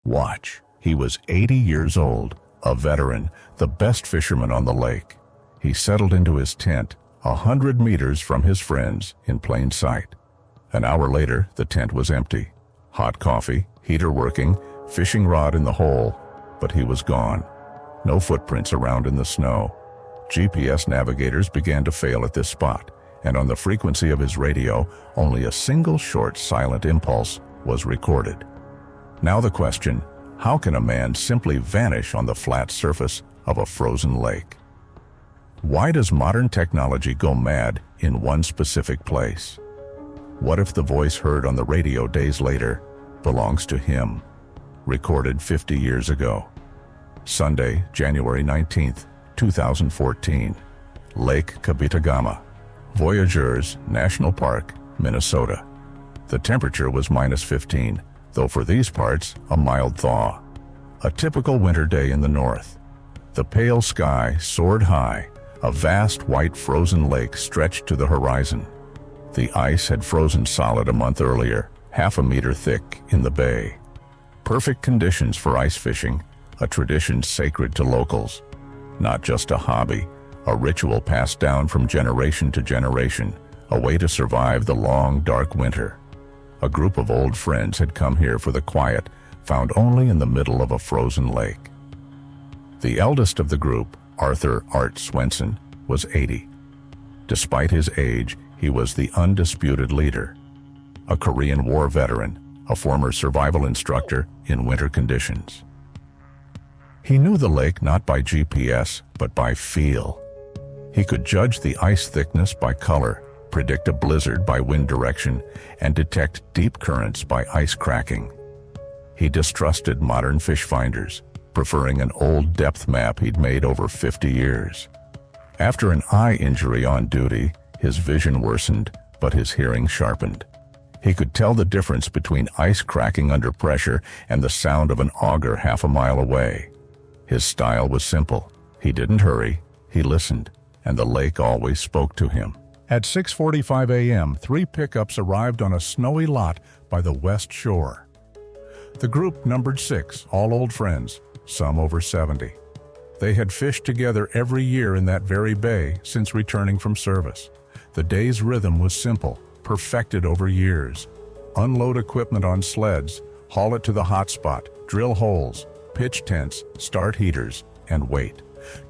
Watch. He was 80 years old, a veteran, the best fisherman on the lake. He settled into his tent, 100 meters from his friends, in plain sight. An hour later, the tent was empty. Hot coffee, heater working, fishing rod in the hole, but he was gone. No footprints around in the snow. GPS navigators began to fail at this spot, and on the frequency of his radio, only a single short silent impulse was recorded. Now the question, how can a man simply vanish on the flat surface of a frozen lake? Why does modern technology go mad in one specific place? What if the voice heard on the radio days later belongs to him, recorded 50 years ago? Sunday, January 19th, 2014, Lake Kabetogama, Voyageurs National Park, Minnesota. The temperature was -15, though for these parts, a mild thaw. A typical winter day in the north. The pale sky soared high, a vast white frozen lake stretched to the horizon. The ice had frozen solid a month earlier, half a meter thick in the bay. Perfect conditions for ice fishing, a tradition sacred to locals. Not just a hobby, a ritual passed down from generation to generation, a way to survive the long, dark winter. A group of old friends had come here for the quiet, found only in the middle of a frozen lake. The eldest of the group, Art Swenson, was 80. Despite his age, he was the undisputed leader. A Korean War veteran, a former survival instructor in winter conditions. He knew the lake not by GPS, but by feel. He could judge the ice thickness by color, predict a blizzard by wind direction, and detect deep currents by ice cracking. He distrusted modern fish finders, preferring an old depth map he'd made over 50 years. After an eye injury on duty, his vision worsened, but his hearing sharpened. He could tell the difference between ice cracking under pressure and the sound of an auger half a mile away. His style was simple. He didn't hurry, he listened, and the lake always spoke to him. At 6:45 a.m., 3 pickups arrived on a snowy lot by the west shore. The group numbered 6, all old friends, some over 70. They had fished together every year in that very bay since returning from service. The day's rhythm was simple, perfected over years. Unload equipment on sleds, haul it to the hot spot, drill holes, pitch tents, start heaters, and wait.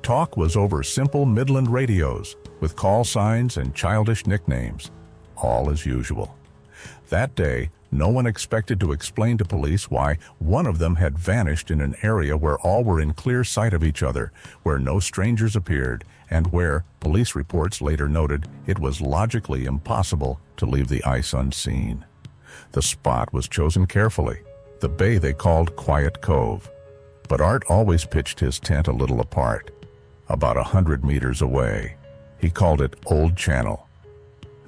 Talk was over simple Midland radios, with call signs and childish nicknames, all as usual. That day, no one expected to explain to police why one of them had vanished in an area where all were in clear sight of each other, where no strangers appeared, and where, police reports later noted, it was logically impossible to leave the ice unseen. The spot was chosen carefully, the bay they called Quiet Cove. But Art always pitched his tent a little apart, about 100 meters away. He called it Old Channel.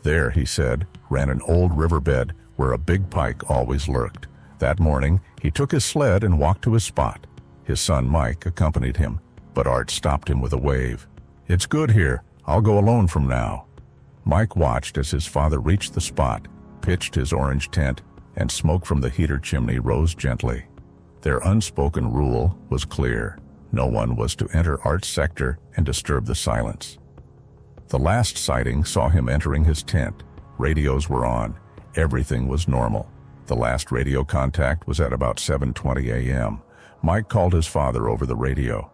There, he said, ran an old riverbed where a big pike always lurked. That morning, he took his sled and walked to his spot. His son Mike accompanied him, but Art stopped him with a wave. "It's good here. I'll go alone from now." Mike watched as his father reached the spot, pitched his orange tent, and smoke from the heater chimney rose gently. Their unspoken rule was clear. No one was to enter Art's sector and disturb the silence. The last sighting saw him entering his tent. Radios were on. Everything was normal. The last radio contact was at about 7:20 a.m. Mike called his father over the radio.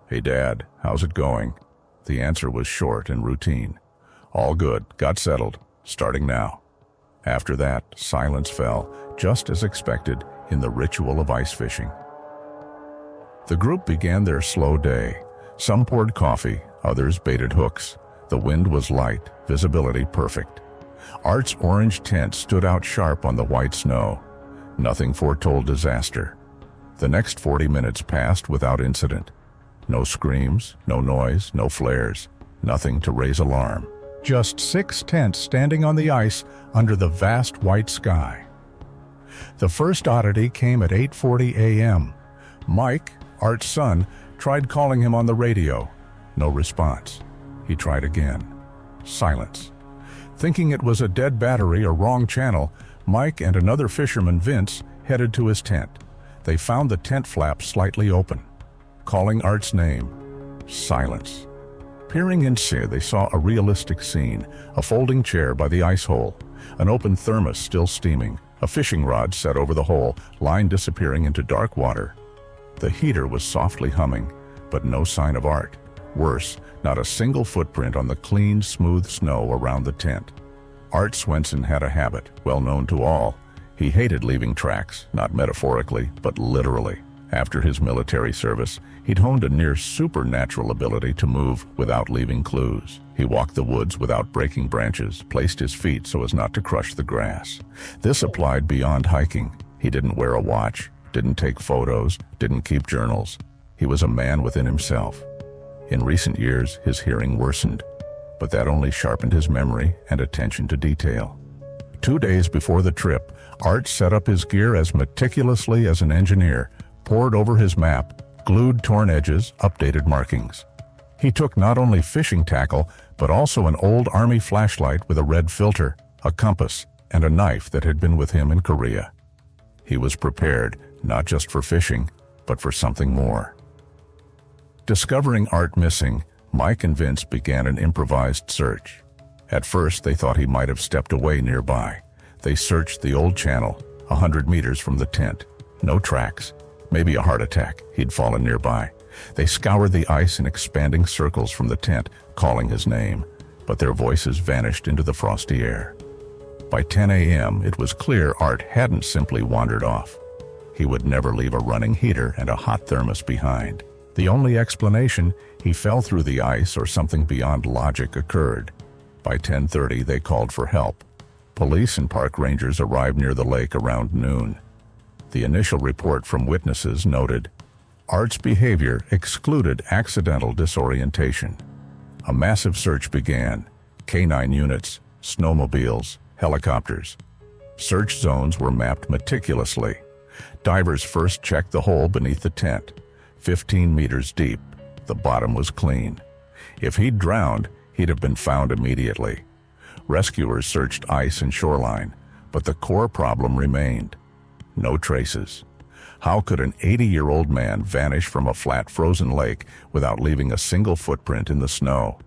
"Hey Dad, how's it going?" The answer was short and routine. "All good, got settled, starting now." After that, silence fell, just as expected in the ritual of ice fishing. The group began their slow day. Some poured coffee, others baited hooks. The wind was light, visibility perfect. Art's orange tent stood out sharp on the white snow. Nothing foretold disaster. The next 40 minutes passed without incident. No screams, no noise, no flares, nothing to raise alarm. Just 6 tents standing on the ice under the vast white sky. The first oddity came at 8:40 a.m. Mike, Art's son, tried calling him on the radio. No response. He tried again. Silence. Thinking it was a dead battery or wrong channel, Mike and another fisherman, Vince, headed to his tent. they found the tent flap slightly open. Calling Art's name, silence. Peering inside, they saw a realistic scene: a folding chair by the ice hole, an open thermos still steaming, a fishing rod set over the hole, line disappearing into dark water. The heater was softly humming, but no sign of Art. Worse, not a single footprint on the clean, smooth snow around the tent. Art Swenson had a habit, well known to all. He hated leaving tracks, not metaphorically, but literally. After his military service, he'd honed a near supernatural ability to move without leaving clues. He walked the woods without breaking branches, placed his feet so as not to crush the grass. This applied beyond hiking. He didn't wear a watch, didn't take photos, didn't keep journals. He was a man within himself. In recent years, his hearing worsened, but that only sharpened his memory and attention to detail. 2 days before the trip, Art set up his gear as meticulously as an engineer, pored over his map, glued torn edges, updated markings. He took not only fishing tackle, but also an old army flashlight with a red filter, a compass, and a knife that had been with him in Korea. He was prepared, not just for fishing, but for something more. Discovering Art missing, Mike and Vince began an improvised search. At first, they thought he might have stepped away nearby. They searched the old channel, 100 meters from the tent. No tracks. Maybe a heart attack. He'd fallen nearby. They scoured the ice in expanding circles from the tent, calling his name, but their voices vanished into the frosty air. By 10 a.m., it was clear Art hadn't simply wandered off. He would never leave a running heater and a hot thermos behind. The only explanation, he fell through the ice or something beyond logic occurred. By 10:30, they called for help. Police and park rangers arrived near the lake around noon. The initial report from witnesses noted, Art's behavior excluded accidental disorientation. A massive search began. Canine units, snowmobiles, helicopters. Search zones were mapped meticulously. Divers first checked the hole beneath the tent. 15 meters deep, the bottom was clean. If he'd drowned, he'd have been found immediately. Rescuers searched ice and shoreline, but the core problem remained. No traces. How could an 80-year-old man vanish from a flat frozen lake without leaving a single footprint in the snow?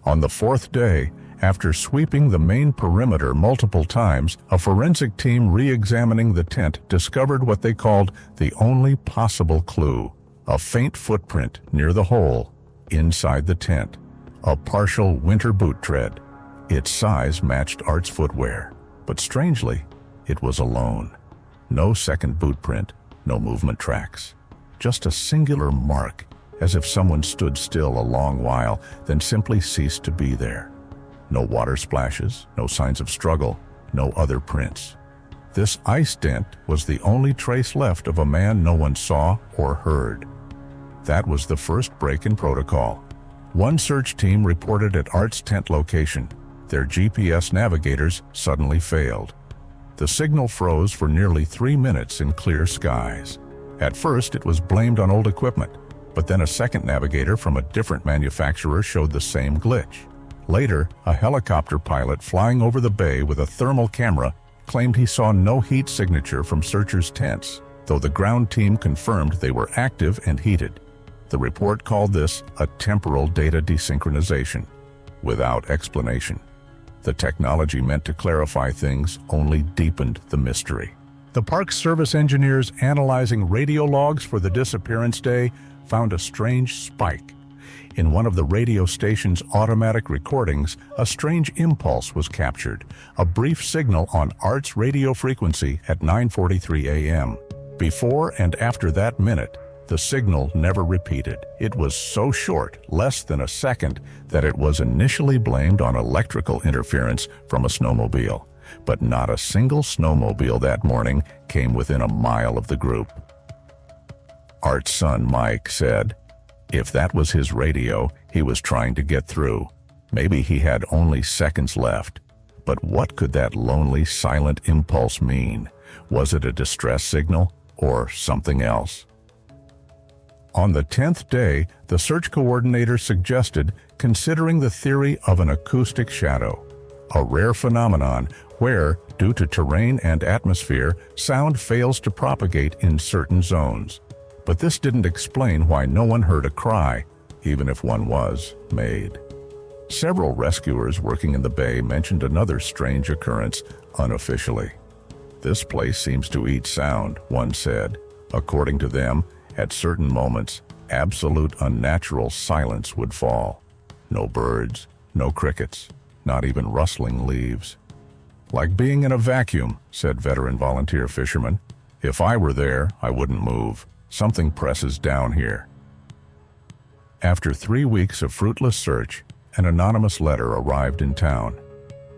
On the 4th day, after sweeping the main perimeter multiple times, a forensic team re-examining the tent discovered what they called the only possible clue: a faint footprint near the hole, inside the tent. A partial winter boot tread. Its size matched Art's footwear, but strangely, it was alone. No second boot print, no movement tracks. Just a singular mark, as if someone stood still a long while, then simply ceased to be there. No water splashes, no signs of struggle, no other prints. This ice dent was the only trace left of a man no one saw or heard. That was the first break in protocol. One search team reported at Art's tent location. Their GPS navigators suddenly failed. The signal froze for nearly 3 minutes in clear skies. At first, it was blamed on old equipment, but then a second navigator from a different manufacturer showed the same glitch. Later, a helicopter pilot flying over the bay with a thermal camera claimed he saw no heat signature from searchers' tents, though the ground team confirmed they were active and heated. The report called this a temporal data desynchronization, without explanation. The technology meant to clarify things only deepened the mystery. The Park Service engineers analyzing radio logs for the disappearance day found a strange spike. In one of the radio station's automatic recordings, a strange impulse was captured, a brief signal on Art's radio frequency at 9:43 a.m. Before and after that minute, the signal never repeated. It was so short, less than a second, that it was initially blamed on electrical interference from a snowmobile. But not a single snowmobile that morning came within a mile of the group. Art's son, Mike, said, if that was his radio, he was trying to get through. Maybe he had only seconds left. But what could that lonely, silent impulse mean? Was it a distress signal or something else? On the 10th day, the search coordinator suggested considering the theory of an acoustic shadow. a rare phenomenon where, due to terrain and atmosphere, sound fails to propagate in certain zones. But this didn't explain why no one heard a cry, even if one was made. Several rescuers working in the bay mentioned another strange occurrence unofficially. "This place seems to eat sound," one said. According to them, at certain moments, absolute unnatural silence would fall. No birds, no crickets, not even rustling leaves. "Like being in a vacuum," said veteran volunteer Fisherman. "If I were there, I wouldn't move. Something presses down here." After 3 weeks of fruitless search, an anonymous letter arrived in town.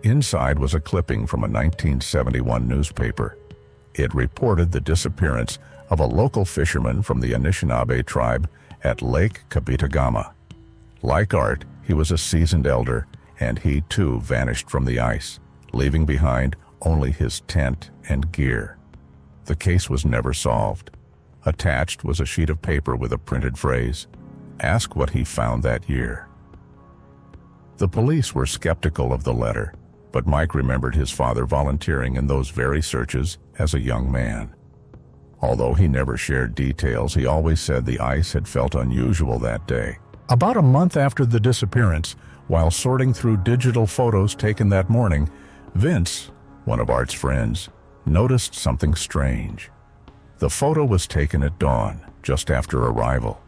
Inside was a clipping from a 1971 newspaper. It reported the disappearance of a local fisherman from the Anishinaabe tribe at Lake Kabetagama. Like Art, he was a seasoned elder, and he too vanished from the ice, leaving behind only his tent and gear. The case was never solved. Attached was a sheet of paper with a printed phrase, "Ask what he found that year." The police were skeptical of the letter, but Mike remembered his father volunteering in those very searches as a young man. Although he never shared details, he always said the ice had felt unusual that day. About a month after the disappearance, while sorting through digital photos taken that morning, Vince, one of Art's friends, noticed something strange. The photo was taken at dawn, just after arrival.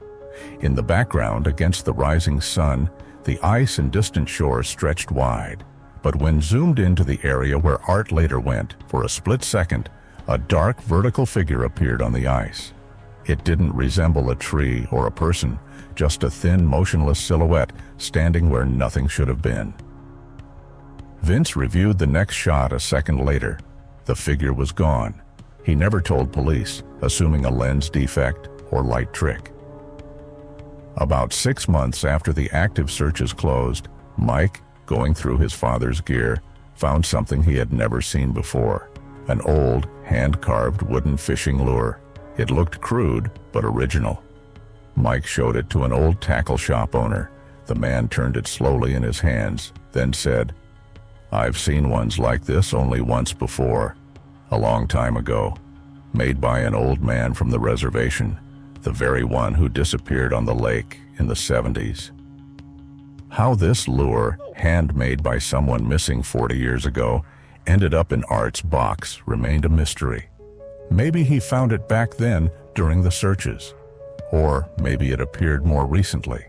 In the background, against the rising sun, the ice and distant shore stretched wide. But when zoomed into the area where Art later went, for a split second, a dark vertical figure appeared on the ice. It didn't resemble a tree or a person, just a thin, motionless silhouette standing where nothing should have been. Vince reviewed the next shot a second later. The figure was gone. He never told police, assuming a lens defect or light trick. About 6 months after the active searches closed, Mike, going through his father's gear, found something he had never seen before. An old, hand-carved wooden fishing lure. It looked crude, but original. Mike showed it to an old tackle shop owner. The man turned it slowly in his hands, then said, "I've seen ones like this only once before, a long time ago, made by an old man from the reservation, the very one who disappeared on the lake in the 70s. How this lure, handmade by someone missing 40 years ago, ended up in Art's box remained a mystery. Maybe he found it back then during the searches, or maybe it appeared more recently.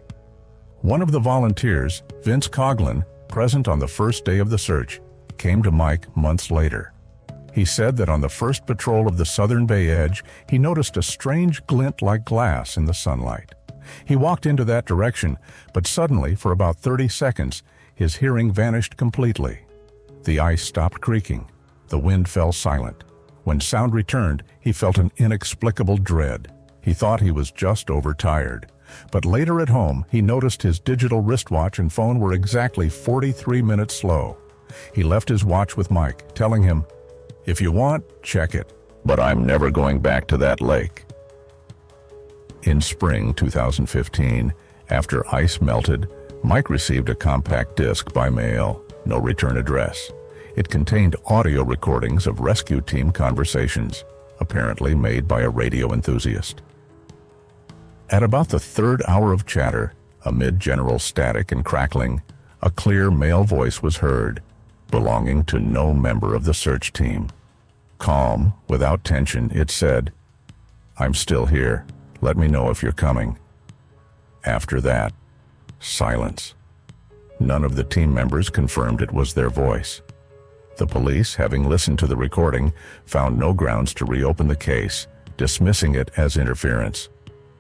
One of the volunteers, Vince Coughlin, present on the first day of the search, came to Mike months later. He said that on the first patrol of the southern bay edge, he noticed a strange glint like glass in the sunlight. He walked into that direction, but suddenly, for about 30 seconds, his hearing vanished completely. The ice stopped creaking. The wind fell silent. When sound returned, he felt an inexplicable dread. He thought he was just overtired. But later at home, he noticed his digital wristwatch and phone were exactly 43 minutes slow. He left his watch with Mike, telling him, "If you want, check it, but I'm never going back to that lake." In spring 2015, after ice melted, Mike received a compact disc by mail, no return address. It contained audio recordings of rescue team conversations, apparently made by a radio enthusiast. At about the third hour of chatter, amid general static and crackling, a clear male voice was heard, belonging to no member of the search team. Calm, without tension, it said, "I'm still here. Let me know if you're coming." After that, silence. None of the team members confirmed it was their voice. The police, having listened to the recording, found no grounds to reopen the case, dismissing it as interference.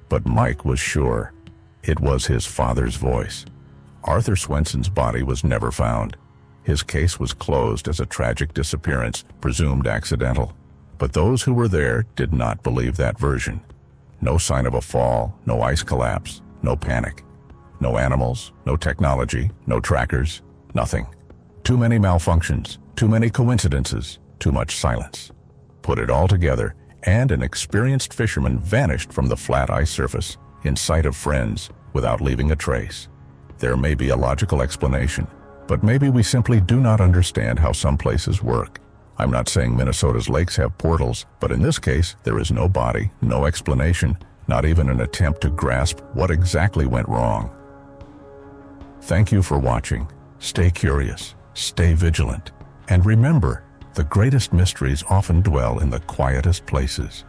But Mike was sure it was his father's voice. Arthur Swenson's body was never found. His case was closed as a tragic disappearance, presumed accidental. But those who were there did not believe that version. No sign of a fall, no ice collapse, no panic. No animals, no technology, no trackers, nothing. Too many malfunctions, too many coincidences, too much silence. Put it all together, and an experienced fisherman vanished from the flat ice surface, in sight of friends, without leaving a trace. There may be a logical explanation, But maybe we simply do not understand how some places work. I'm not saying Minnesota's lakes have portals, but in this case, there is no body, no explanation, not even an attempt to grasp what exactly went wrong. Thank you for watching. Stay curious, stay vigilant, and remember, the greatest mysteries often dwell in the quietest places.